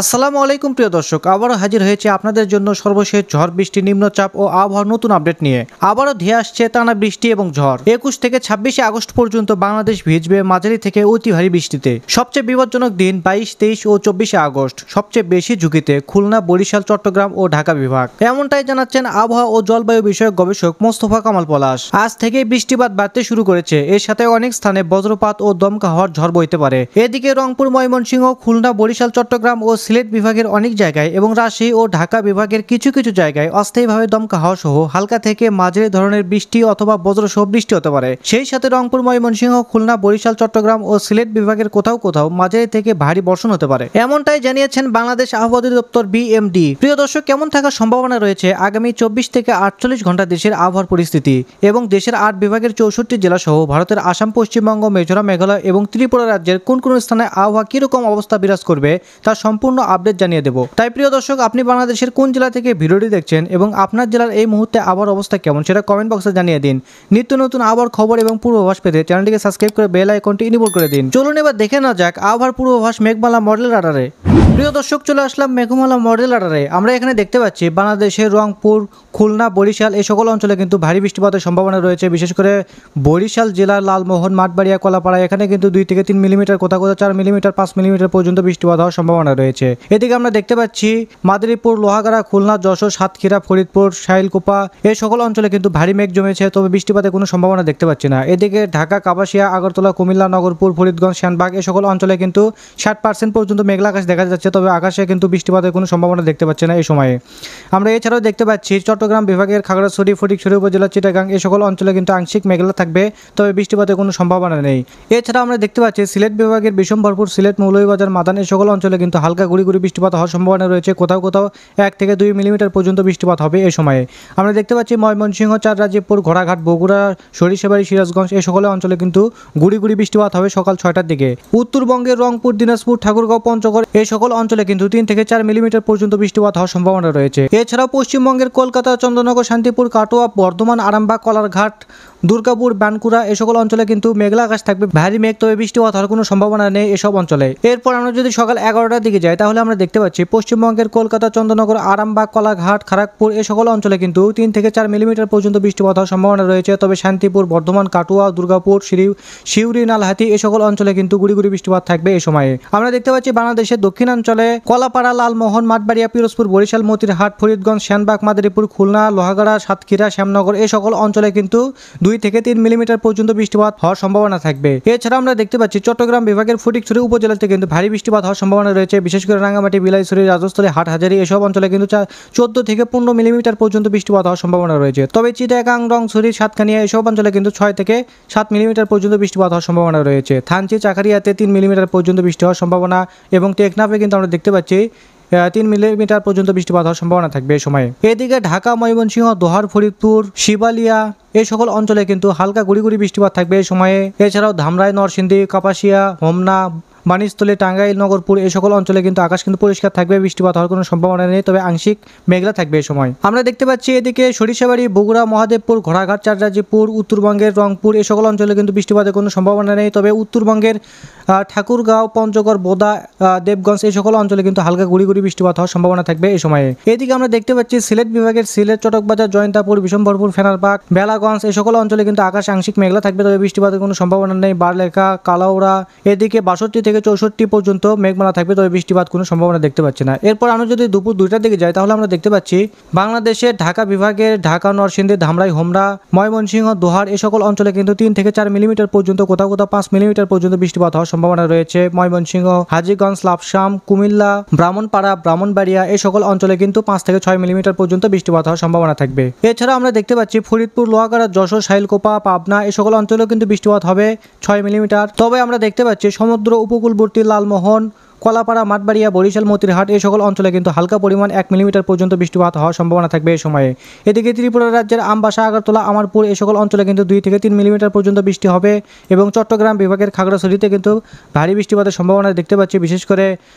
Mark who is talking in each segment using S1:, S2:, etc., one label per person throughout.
S1: আসসালামু আলাইকুম প্রিয় দর্শক, আবারও হাজির হয়েছে আপনাদের জন্য সর্বশেষ ঝড় বৃষ্টি, নিম্নচাপ ও আবহাওয়ার নতুন আপডেট নিয়ে। আবারও ধেয়ে আসছে টানা বৃষ্টি এবং ঝড়। 21 থেকে 26 আগস্ট পর্যন্ত বাংলাদেশ ভিজবে মাঝারি থেকে অতি ভারী বৃষ্টিতে। সবচেয়ে বিপজ্জনক দিন 22, 23 ও 24 আগস্ট। সবচেয়ে বেশি ঝুঁকিতে খুলনা, বরিশাল, চট্টগ্রাম ও ঢাকা বিভাগ। এমনটাই জানাচ্ছেন আবহাওয়া ও জলবায়ু বিষয়ক গবেষক মোস্তফা কামাল পলাশ। আজ থেকেই বৃষ্টিপাত বাড়তে শুরু করেছে। এর সাথে অনেক স্থানে বজ্রপাত ও দমকা হওয়ার ঝড় বইতে পারে। এদিকে রংপুর, ময়মনসিংহ, খুলনা, বরিশাল, চট্টগ্রাম ও সিলেট বিভাগের অনেক জায়গায় এবং রাজশাহী ও ঢাকা বিভাগের কিছু কিছু জায়গায় অস্থায়ীভাবে দমকা হাওয়া সহ হালকা থেকে মাঝারি ধরনের বৃষ্টি অথবা বজ্রসহ বৃষ্টি হতে পারে। সেই সাথে রংপুর, ময়মনসিংহ, খুলনা, বরিশাল, চট্টগ্রাম ও সিলেট বিভাগের কোথাও কোথাও মাঝারি থেকে ভারী বর্ষণ হতে পারে। এমনটাই জানিয়েছেন বাংলাদেশ আবহাওয়া অধিদপ্তর BMD। প্রিয় দর্শক, কেমন থাকার সম্ভাবনা রয়েছে আগামী 24 থেকে 48 ঘন্টা দেশের আবহাওয়ার পরিস্থিতি এবং দেশের 8 বিভাগের 64 জেলা সহ ভারতের আসাম, পশ্চিমবঙ্গ, মিজোরাম, মেঘালয় এবং ত্রিপুরা রাজ্যের কোন কোন স্থানে আবহাওয়া কিরকম অবস্থা বিরাজ করবে তার সম্পূর্ণ আপডেট জানিয়ে দেব। তাই প্রিয় দর্শক, আপনি বাংলাদেশের কোন জেলা থেকে ভিডিওটি দেখছেন এবং আপনার জেলার এই মুহূর্তে আবহাওয়ার অবস্থা কেমন সেটা কমেন্ট বক্সে জানিয়ে দিন। নিত্য নতুন আবহাওয়ার খবর এবং পূর্বাভাস পেতে চ্যানেলটিকে সাবস্ক্রাইব করে বেল আইকনটি ইনেবল করে দিন। চলুন এবার দেখে নেওয়া যাক আবহাওয়ার পূর্বাভাস মেঘমালা মডেল রাডারে। প্রিয় দর্শক, চলে আসলাম মেঘমালা মডেল রাডারে। আমরা এখানে দেখতে পাচ্ছি বাংলাদেশের রংপুর, খুলনা, বরিশাল এই সকল অঞ্চলে কিন্তু ভারী বৃষ্টিপাতের সম্ভাবনা রয়েছে। বিশেষ করে বরিশাল জেলার লালমোহন, মাঠবাড়িয়া, কলাপাড়া এখানে কিন্তু 2 থেকে 3 মিলিমিটার, কোথাও কোথাও 4 মিলিমিটার, 5 মিলিমিটার পর্যন্ত বৃষ্টিপাত হওয়ার সম্ভাবনা রয়েছে। এদিকে আমরা দেখতে পাচ্ছি মাদারীপুর, লোহাগাড়া, খুলনা, যশোর, সাতক্ষীরা, ফরিদপুর, শাইলকুপা এই সকল অঞ্চলে কিন্তু ভারী মেঘ জমেছে, তবে বৃষ্টিপাতের কোনো সম্ভাবনা দেখতে পাচ্ছি না। এদিকে ঢাকা, কাপাসিয়া, আগরতলা, কুমিল্লা, নগরপুর, ফরিদগঞ্জ, শ্যানবাগ এই সকল অঞ্চলে কিন্তু 60% পর্যন্ত মেঘলা আকাশ দেখা যাচ্ছে, তবে আকাশে কিন্তু বৃষ্টিপাতের কোনো সম্ভাবনা দেখতে পাচ্ছি না এই সময়ে। আমরা এছাড়াও দেখতে পাচ্ছি চট্টগ্রাম বিভাগের খাগড়াছড়ি, ফটিকছড়ি উপজেলা, চিটাগাং এই সকল অঞ্চলে কিন্তু আংশিক মেঘলা থাকবে, তবে বৃষ্টিপাতের কোনো সম্ভাবনা নেই। এছাড়া আমরা দেখতে পাচ্ছি সিলেট বিভাগের বিশম্বরপুর, সিলেট, মৌলভীবাজার, মাদান এই সকল অঞ্চলে কিন্তু হালকা গুড়ি গুড়ি বৃষ্টিপাত হওয়ার সম্ভাবনা রয়েছে। কোথাও কোথাও 1 থেকে 2 মিলিমিটার পর্যন্ত বৃষ্টিপাত হবে এই সময়ে। আমরা দেখতে পাচ্ছি ময়মনসিংহ, চাররাজীবপুর, ঘোড়াঘাট, বগুড়া, সরিষাবাড়ি, সিরাজগঞ্জ এই সকল অঞ্চলে কিন্তু গুড়ি গুড়ি বৃষ্টিপাত হবে সকাল 6টার দিকে। উত্তরবঙ্গের রংপুর, দিনাজপুর, ঠাকুরগাঁও, পঞ্চগড় এই সকল অঞ্চলে কিন্তু 3 থেকে 4 মিলিমিটার পর্যন্ত বৃষ্টিপাত হওয়ার সম্ভাবনা রয়েছে। এছাড়াও পশ্চিমবঙ্গের কলকাতা, চন্দ্রনগর, শান্তিপুর, কাটোয়া, বর্ধমান, আরামবাগ, কলারঘাট, দুর্গাপুর, বানকুড়া এই সকল অঞ্চলে কিন্তু মেঘলা আকাশ থাকবে, ভারী মেঘ, তবে বৃষ্টিপাত হওয়ার কোনো সম্ভাবনা নেই এসব অঞ্চলে। এরপর আমরা যদি সকাল 11টার দিকে যাই তাহলে আমরা দেখতে পাচ্ছি পশ্চিমবঙ্গের কলকাতা, চন্দ্রনগর, আরামবাগ, কলাঘাট, খড়গপুর এই সকল অঞ্চলে কিন্তু 3 থেকে 4 মিলিমিটার পর্যন্ত বৃষ্টিপাত হওয়ার সম্ভাবনা রয়েছে, তবে শান্তিপুর, বর্ধমান, কাটোয়া, দুর্গাপুর, শিউরি, নালহাতি এই সকল অঞ্চলে কিন্তু গুড়ি গুড়ি বৃষ্টিপাত থাকবে এই সময়ে। আমরা দেখতে পাচ্ছি বাংলাদেশের দক্ষিণাঞ্চলে কলাপাড়া, লালমোহন, মাঠবাড়িয়া, পিরোজপুর, বরিশাল, মতিরহাট, ফরিদগঞ্জ, শ্যানবাগ, মাদারীপুর, খুলনা, লোহাগাড়া, সাতক্ষীরা, শ্যামনগর এই সকল অঞ্চলে কিন্তু 2 থেকে 3 মিলিমিটার পর্যন্ত বৃষ্টিপাত হওয়ার সম্ভাবনা থাকবে। এছাড়া আমরা দেখতে পাচ্ছি চট্টগ্রাম বিভাগের ফটিকছড়ি উপজেলাতে কিন্তু ভারী বৃষ্টিপাত হওয়ার সম্ভাবনা রয়েছে। বিশেষ করে রাঙ্গামাটি, বিলাইছড়ি, রাজস্থলী, হাটহাজারী এসব অঞ্চলে কিন্তু 14 থেকে 15 মিলিমিটার পর্যন্ত বৃষ্টিপাত হওয়ার সম্ভাবনা রয়েছে। তবে চিটাগাং, রংছড়ি, সাতকানিয়া এসব অঞ্চলে কিন্তু 6 থেকে 7 মিলিমিটার পর্যন্ত বৃষ্টিপাত হওয়ার সম্ভাবনা রয়েছে। থানচি, চাকারিয়াতে 3 মিলিমিটার পর্যন্ত বৃষ্টি হওয়ার সম্ভাবনা এবং টেকনাফে কিন্তু আমরা দেখতে পাচ্ছি 3 মিলিমিটার পর্যন্ত বৃষ্টিপাত হওয়ার সম্ভাবনা থাকবে এই সময়ে। এদিকে ঢাকা, ময়মনসিংহ, দোহার, ফরিদপুর, শিবালিয়া এই সকল অঞ্চলে কিন্তু হালকা গুড়ি গুড়ি বৃষ্টিপাত থাকবে এই সময়ে। এছাড়াও ধামরাই, নরসিংদী, কাপাসিয়া, হোমনা, বানিজতলী, টাঙ্গাইল, নগরপুর এই সকল অঞ্চলে কিন্তু আকাশ কিন্তু পরিষ্কার থাকবে, বৃষ্টিপাত হওয়ার কোনো সম্ভাবনা নেই, তবে আংশিক মেঘলা থাকবে এই সময়। আমরা দেখতে পাচ্ছি এদিকে সরিষাবাড়ি, বগুড়া, মহাদেবপুর, ঘোড়াঘাট, চাররাজীবপুর, উত্তরবঙ্গের রংপুর এই সকল অঞ্চলে কিন্তু বৃষ্টিপাতের কোনো সম্ভাবনা নেই, তবে উত্তরবঙ্গের ঠাকুরগাঁও, পঞ্চগড়, বোদা, দেবগঞ্জ এই সকল অঞ্চলে কিন্তু হালকা গুড়ি গুড়ি বৃষ্টিপাত হওয়ার সম্ভাবনা থাকবে এই সময়ে। এদিকে আমরা দেখতে পাচ্ছি সিলেট বিভাগের সিলেট, চটকবাজার, জয়ন্তাপুর, বিশম্বরপুর, ফেনারবাগ, বেলাগঞ্জ এই সকল অঞ্চলে কিন্তু আকাশ আংশিক মেঘলা থাকবে, তবে বৃষ্টিপাতের কোনো সম্ভাবনা নেই। বারলেখা, কালাউড়া এদিকে 62 থেকে 64 পর্যন্ত মেঘমালা থাকবে, তবে বৃষ্টিপাত কোনো সম্ভাবনা দেখতে পাচ্ছি না। এরপর আমরা যদি দুপুর 2টার দিকে যাই তাহলে আমরা দেখতে পাচ্ছি বাংলাদেশের ঢাকা বিভাগের ঢাকা, নরসিংদী, ধামরাই, হোমনা, ময়মনসিংহ, দোহার এই সকল অঞ্চলে কিন্তু 3 থেকে 4 মিলিমিটার পর্যন্ত, কোথাও কোথাও 5 মিলিমিটার পর্যন্ত বৃষ্টিপাত হওয়ার সম্ভাবনা রয়েছে। ময়মনসিংহ, হাজীগঞ্জ, লাপসাম, কুমিল্লা, ব্রাহ্মণপাড়া, ব্রাহ্মণবাড়িয়া এই সকল অঞ্চলে কিন্তু 5 থেকে 6 মিলিমিটার পর্যন্ত বৃষ্টিপাত হওয়ার সম্ভাবনা থাকবে। এছাড়া আমরা দেখতে পাচ্ছি ফরিদপুর, লোহাগাড়া, যশোর, শাইলকোপা, পাবনা এই সকল অঞ্চলেও কিন্তু বৃষ্টিপাত হবে 6 মিলিমিটার। তবে আমরা দেখতে পাচ্ছি সমুদ্র উপকূলবর্তী লালমোহন, কলাপাড়া, মাঠবাড়িয়া, বরিশাল, মতিরহাট এই সকল অঞ্চলে কিন্তু হালকা পরিমাণ 1 মিলিমিটার পর্যন্ত বৃষ্টিপাত হওয়ার সম্ভাবনা থাকবে এই সময়ে। এদিকে ত্রিপুরা রাজ্যের আমবাসা, আগরতলা, আমারপুর এই সকল অঞ্চলে কিন্তু 2 থেকে 3 মিলিমিটার পর্যন্ত বৃষ্টি হবে এবং চট্টগ্রাম বিভাগের খাগড়াছড়িতে কিন্তু ভারী বৃষ্টিপাতের সম্ভাবনা দেখতে পাচ্ছি। বিশেষ করে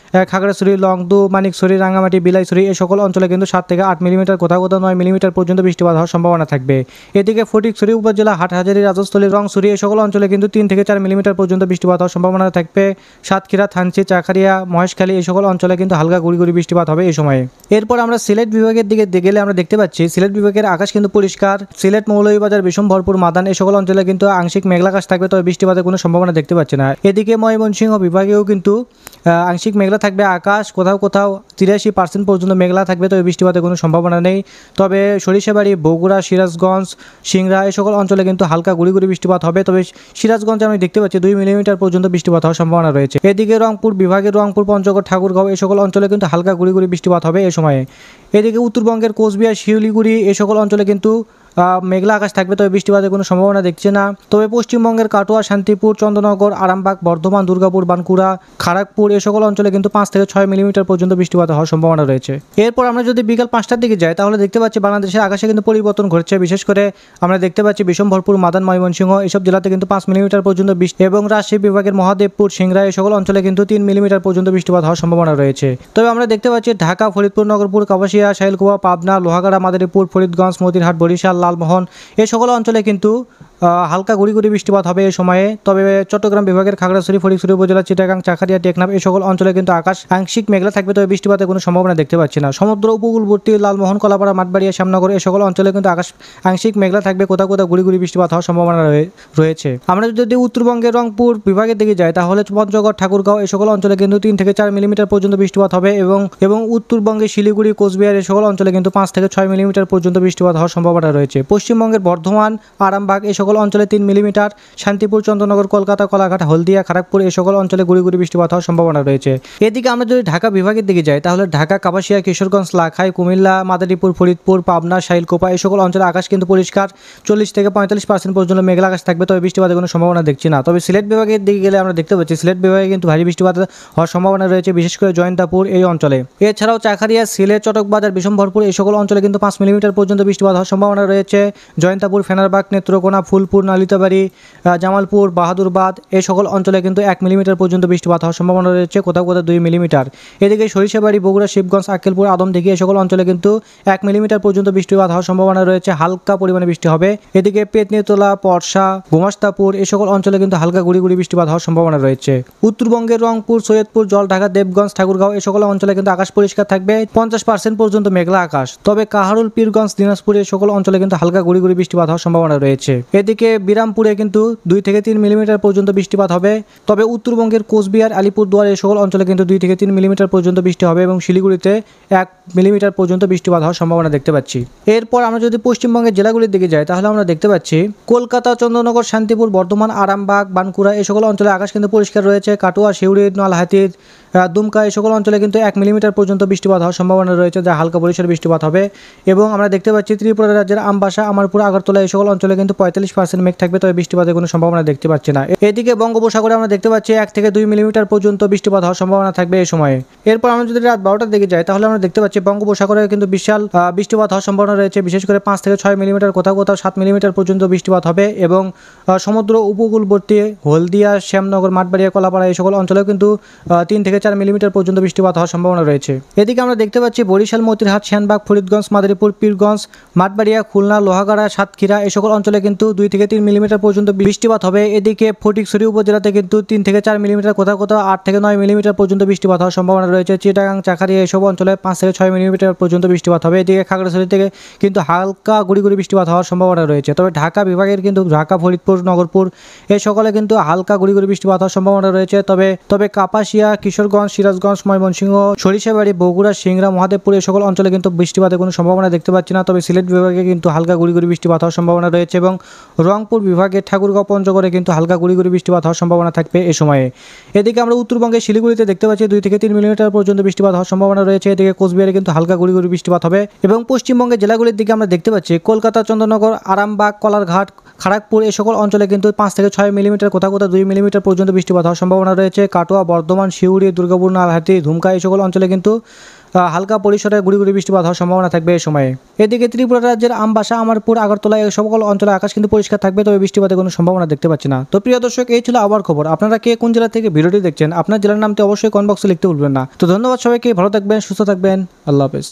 S1: খাগড়াছড়ি, লংদু, মানিকছড়ি, রাঙ্গামাটি, বিলাইছড়ি এই সকল অঞ্চলে কিন্তু 7 থেকে 8 মিলিমিটার, কোথাও কোথাও 9 মিলিমিটার পর্যন্ত বৃষ্টিপাত হওয়ার সম্ভাবনা থাকবে। এদিকে ফটিকছড়ি উপজেলা, হাটহাজারী, রাজস্থলী, রংছড়ি এই সকল অঞ্চলে কিন্তু 3 থেকে 4 মিলিমিটার পর্যন্ত বৃষ্টিপাত হওয়ার সম্ভাবনা থাকবে। সাতক্ষীরা, থানচি, চাকারিয়া, মহেশখালী এই সকল অঞ্চলে কিন্তু হালকা গুড়ি গুড়ি বৃষ্টিপাত হবে এই সময়ে। এরপর আমরা সিলেট বিভাগের দিকে গেলে আমরা দেখতে পাচ্ছি সিলেট বিভাগের আকাশ কিন্তু পরিষ্কার। সিলেট মৌলভীবাজার বিষম ভরপুর মাদান এই সকল অঞ্চলে কিন্তু আংশিক মেঘলা আকাশ থাকবে, তবে বৃষ্টিপাতের কোনো সম্ভাবনা দেখতে পাচ্ছি না। এদিকে ময়মনসিংহ বিভাগেও কিন্তু আংশিক মেঘলা থাকবে আকাশ, কোথাও কোথাও 83% পর্যন্ত মেঘলা থাকবে, তবে বৃষ্টিপাতের কোনো সম্ভাবনা নেই। তবে সরিষাবাড়ি, বগুড়া, সিরাজগঞ্জ, সিংড়া এই সকল অঞ্চলে কিন্তু হালকা গুড়ি গুড়ি বৃষ্টিপাত হবে, তবে সিরাজগঞ্জে আমি দেখতে পাচ্ছি 2 মিলিমিটার পর্যন্ত বৃষ্টিপাত হওয়ার সম্ভাবনা রয়েছে। এদিকে রংপুর বিভাগের রংপুর, পঞ্চগড়, ঠাকুরগাঁও এই সকল অঞ্চলে কিন্তু হালকা গুড়ি গুড়ি বৃষ্টিপাত হবে এই সময়ে। এদিকে উত্তরবঙ্গের কোচবিহার, শিউলিগুড়ি এই সকল অঞ্চলে কিন্তু মেঘলা আকাশ থাকবে, তবে বৃষ্টিপাতের কোনো সম্ভাবনা দেখছে না। তবে পশ্চিমবঙ্গের কাটোয়া, শান্তিপুর, চন্দ্রনগর, আরামবাগ, বর্ধমান, দুর্গাপুর, বাঁকুড়া, খড়গপুর এই সকল অঞ্চলে কিন্তু 5 থেকে 6 মিলিমিটার পর্যন্ত বৃষ্টিপাত হওয়ার সম্ভাবনা রয়েছে। এরপর আমরা যদি বিকাল 5টার দিকে যাই তাহলে দেখতে পাচ্ছি বাংলাদেশের আকাশে কিন্তু পরিবর্তন ঘটছে। বিশেষ করে আমরা দেখতে পাচ্ছি বিষম ভরপুর মাদান, ময়মনসিংহ এইসব জেলাতে কিন্তু 5 মিলিমিটার পর্যন্ত বৃষ্টি এবং রাজশাহী বিভাগের মহাদেবপুর, সিংড়া এই সকল অঞ্চলে কিন্তু 3 মিলিমিটার পর্যন্ত বৃষ্টিপাত হওয়ার সম্ভাবনা রয়েছে। তবে আমরা দেখতে পাচ্ছি ঢাকা, ফরিদপুর, নগরপুর, কাপাসিয়া, শাইলকুপা, পাবনা, লোহাগাড়া, মাদারীপুর, ফরিদগঞ্জ, মতিরহাট, বরিশাল, লালমোহন এই সকল অঞ্চলে কিন্তু হালকা গুড়ি গুড়ি বৃষ্টিপাত হবে এই সময়ে। তবে চট্টগ্রাম বিভাগের খাগড়াছড়ি, ফটিকছড়ি উপজেলা, চিটাগাং, চাকারিয়া, টেকনাফ এই সকল অঞ্চলে কিন্তু আকাশ আংশিক মেঘলা থাকবে, তবে বৃষ্টিপাতের কোনো সম্ভাবনা দেখতে পাচ্ছি না। সমুদ্র উপকূলবর্তী লালমোহন, কলাপাড়া, মাঠবাড়িয়া, শ্যামনগর এই সকল অঞ্চলে কিন্তু আকাশ আংশিক মেঘলা থাকবে, কোথাও কোথাও গুড়ি গুড়ি বৃষ্টিপাত হওয়ার সম্ভাবনা রয়েছে। আমরা যদি উত্তরবঙ্গের রংপুর বিভাগের দিকে যাই তাহলে পঞ্চগড়, ঠাকুরগাঁও এই সকল অঞ্চলে কিন্তু 3 থেকে 4 মিলিমিটার পর্যন্ত বৃষ্টিপাত হবে এবং উত্তরবঙ্গের শিলিগুড়ি, কোচবিহার এই সকল অঞ্চলে কিন্তু 5 থেকে 6 মিলিমিটার পর্যন্ত বৃষ্টিপাত হওয়ার সম্ভাবনা রয়েছে। পশ্চিমবঙ্গের বর্ধমান, আরামবাগ এই সকল অঞ্চলে 3 মিলিমিটার, শান্তিপুর, চন্দ্রনগর, কলকাতা, কলাঘাট, হলদিয়া, খড়গপুর এই সকল অঞ্চলে গুড়ি গুড়ি বৃষ্টিপাত হওয়ার সম্ভাবনা রয়েছে। এদিকে আমরা যদি ঢাকা বিভাগের দিকে যাই তাহলে ঢাকা, কাপাসিয়া, কিশোরগঞ্জ, লাখাই, কুমিল্লা, মাদারীপুর, ফরিদপুর, পাবনা, শাইলকুপা এই সকল অঞ্চলে আকাশ কিন্তু পরিষ্কার। 40 থেকে 45% পর্যন্ত মেঘলা আকাশ থাকবে, তবে বৃষ্টিপাতের কোনো সম্ভাবনা দেখছি না। তবে সিলেট বিভাগের দিকে গেলে আমরা দেখতে পাচ্ছি সিলেট বিভাগে কিন্তু ভারী বৃষ্টিপাত হওয়ার সম্ভাবনা রয়েছে, বিশেষ করে জয়ন্তাপুর এই অঞ্চলে। এছাড়াও চাকারিয়া, সিলেট, চটকবাজার, বিষম ভরপুর এই সকল অঞ্চলে কিন্তু 5 মিলিমিটার পর্যন্ত বৃষ্টিপাত হওয়ার সম্ভাবনা রয়েছে। জয়ন্তাপুর, ফেনারবাগ, নেত্রকোনা, ফুলপুর, নালিতাবাড়ি, জামালপুর, বাহাদুরবাদ এই সকল অঞ্চলে কিন্তু 1 মিলিমিটার পর্যন্ত বৃষ্টিপাত হওয়ার সম্ভাবনা রয়েছে, কোথাও কোথাও 2 মিলিমিটার। এদিকে সরিষাবাড়ি, বগুড়া, শিবগঞ্জ, আক্কেলপুর, আদমদীঘি এই সকল অঞ্চলে কিন্তু 1 মিলিমিটার পর্যন্ত বৃষ্টিপাত হওয়ার সম্ভাবনা রয়েছে, হালকা পরিমাণে বৃষ্টি হবে। এদিকে পেতনিতলা, পরশা, গোমাস্তাপুর এই সকল অঞ্চলে কিন্তু হালকা গুড়ি গুড়ি বৃষ্টিপাত হওয়ার সম্ভাবনা রয়েছে। উত্তরবঙ্গের রংপুর, সৈয়দপুর, জলঢাকা, দেবগঞ্জ, ঠাকুরগাঁও এই সকল অঞ্চলে কিন্তু আকাশ পরিষ্কার থাকবে, 50% পর্যন্ত মেঘলা আকাশ। তবে কাহারুল, পীরগঞ্জ, দিনাজপুর এই সকল অঞ্চলে কিন্তু হালকা গুড়ি গুড়ি বৃষ্টিপাত হওয়ার সম্ভাবনা রয়েছে। এদিকে বিরামপুরে কিন্তু 2 থেকে 3 মিলিমিটার পর্যন্ত বৃষ্টিপাত হবে। তবে উত্তরবঙ্গের কোচবিহার, আলিপুরদুয়ার এই সকল অঞ্চলে কিন্তু 2 থেকে 3 মিলিমিটার পর্যন্ত বৃষ্টি হবে এবং শিলিগুড়িতে 1 মিলিমিটার পর্যন্ত বৃষ্টিপাত হওয়ার সম্ভাবনা দেখতে পাচ্ছি। এরপর আমরা যদি পশ্চিমবঙ্গের জেলাগুলির দিকে যাই তাহলে আমরা দেখতে পাচ্ছি কলকাতা, চন্দ্রনগর, শান্তিপুর, বর্ধমান, আরামবাগ, বাঁকুড়া এই সকল অঞ্চলে আকাশ কিন্তু পরিষ্কার রয়েছে। কাটোয়া, সিউড়ি, নলহাটি, দুমকা এই সকল অঞ্চলে কিন্তু 1 মিলিমিটার পর্যন্ত বৃষ্টিপাত হওয়ার সম্ভাবনা রয়েছে, যা হালকা পরিসরে বৃষ্টিপাত হবে। এবং আমরা দেখতে পাচ্ছি ত্রিপুরা রাজ্যের আমবাসা, আমারপুর, আগরতলা এই সকল অঞ্চলে কিন্তু 45% মেঘ থাকবে, তবে বৃষ্টিপাতের কোনো সম্ভাবনা দেখতে পাচ্ছি না। এদিকে বঙ্গোপসাগরে আমরা দেখতে পাচ্ছি 1 থেকে 2 মিলিমিটার পর্যন্ত বৃষ্টিপাত হওয়ার সম্ভাবনা থাকবে এই সময়ে। এরপর আমরা যদি রাত 12টার দিকে যাই তাহলে আমরা দেখতে পাচ্ছি বঙ্গোপসাগরে কিন্তু বিশাল বৃষ্টিপাত হওয়ার সম্ভাবনা রয়েছে, বিশেষ করে 5 থেকে 6 মিলিমিটার, কোথাও কোথাও 7 মিলিমিটার পর্যন্ত বৃষ্টিপাত হবে। এবং সমুদ্র উপকূলবর্তী হলদিয়া, শ্যামনগর, মাঠবাড়িয়া, কলাপাড়া এই সকল অঞ্চলেও কিন্তু 3 থেকে 4 মিলিমিটার পর্যন্ত বৃষ্টিপাত হওয়ার সম্ভাবনা রয়েছে। এদিকে আমরা দেখতে পাচ্ছি বরিশাল, মতিরহাট, সেনবাগ, ফরিদগঞ্জ, মাদারীপুর, পীরগঞ্জ, মাঠবাড়িয়া, খুলনা, লোহাগাড়া, সাতক্ষীরা এই সকল অঞ্চলে কিন্তু 2 থেকে 3 মিলিমিটার পর্যন্ত বৃষ্টিপাত হবে। এদিকে ফটিকছড়ি উপজেলাতে কিন্তু 3 থেকে 4 মিলিমিটার, কোথাও কোথাও 8 থেকে 9 মিলিমিটার পর্যন্ত বৃষ্টিপাত হওয়ার সম্ভাবনা রয়েছে। চিটাগাং, চাকারিয়া এইসব অঞ্চলে 5 থেকে 6 মিলিমিটার পর্যন্ত বৃষ্টিপাত হবে। এদিকে খাগড়াছড়ি থেকে কিন্তু হালকা গুড়ি গুড়ি বৃষ্টিপাত হওয়ার সম্ভাবনা রয়েছে। তবে ঢাকা বিভাগের কিন্তু ঢাকা, ফরিদপুর, নগরপুর এই সকলে কিন্তু হালকা গুড়ি গুড়ি বৃষ্টিপাত হওয়ার সম্ভাবনা রয়েছে। তবে কাপাসিয়া, কিশোরগঞ্জ, সিরাজগঞ্জ, ময়মনসিংহ, সরিষাবাড়ি, বগুড়া, সিংড়া, মহাদেবপুর এই সকল অঞ্চলে কিন্তু বৃষ্টিপাতের কোনো সম্ভাবনা দেখতে পাচ্ছি না। তবে সিলেট বিভাগে কিন্তু হালকা গুড়ি গুড়ি বৃষ্টিপাত হওয়ার সম্ভাবনা রয়েছে এবং রংপুর বিভাগের ঠাকুরগাঁও, পঞ্চগড়ে কিন্তু হালকা গুড়ি গুড়ি বৃষ্টিপাত হওয়ার সম্ভাবনা থাকবে এই সময়ে। এদিকে আমরা উত্তরবঙ্গের শিলিগুড়িতে দেখতে পাচ্ছি 2 থেকে 3 মিলিমিটার পর্যন্ত বৃষ্টিপাত হওয়ার সম্ভাবনা রয়েছে। এদিকে কোচবিহারে কিন্তু হালকা গুড়ি গুড়ি বৃষ্টিপাত হবে। এবং পশ্চিমবঙ্গের জেলাগুলির দিকে আমরা দেখতে পাচ্ছি কলকাতা, চন্দ্রনগর, আরামবাগ, কলারঘাট, খড়গপুর এই সকল অঞ্চলে কিন্তু 5 থেকে 6 মিলিমিটার, কোথাও কোথাও 2 মিলিমিটার পর্যন্ত বৃষ্টিপাত হওয়ার সম্ভাবনা রয়েছে। কাটোয়া, বর্ধমান, সিউড়ি, দুর্গাপুর, নলহাটি, ধুমকা এই সকল অঞ্চলে কিন্তু হালকা পরিসরে গুড়ি গুড়ি বৃষ্টিপাত হওয়ার সম্ভাবনা থাকবে এই সময়ে। এদিকে ত্রিপুরা রাজ্যের আমবাসা, আমারপুর, আগরতলা এই সকল অঞ্চলে আকাশ কিন্তু পরিষ্কার থাকবে, তবে বৃষ্টিপাতের কোনো সম্ভাবনা দেখতে পাচ্ছি না। তো প্রিয় দর্শক, এই ছিল আবার খবর। আপনারা কে কোন জেলা থেকে ভিডিওটি দেখছেন, আপনার জেলার নামটি অবশ্যই কমেন্ট বক্সে লিখতে ভুলবেন না। তো ধন্যবাদ সবাইকে, ভালো থাকবেন, সুস্থ থাকবেন, আল্লাহ হাফেজ।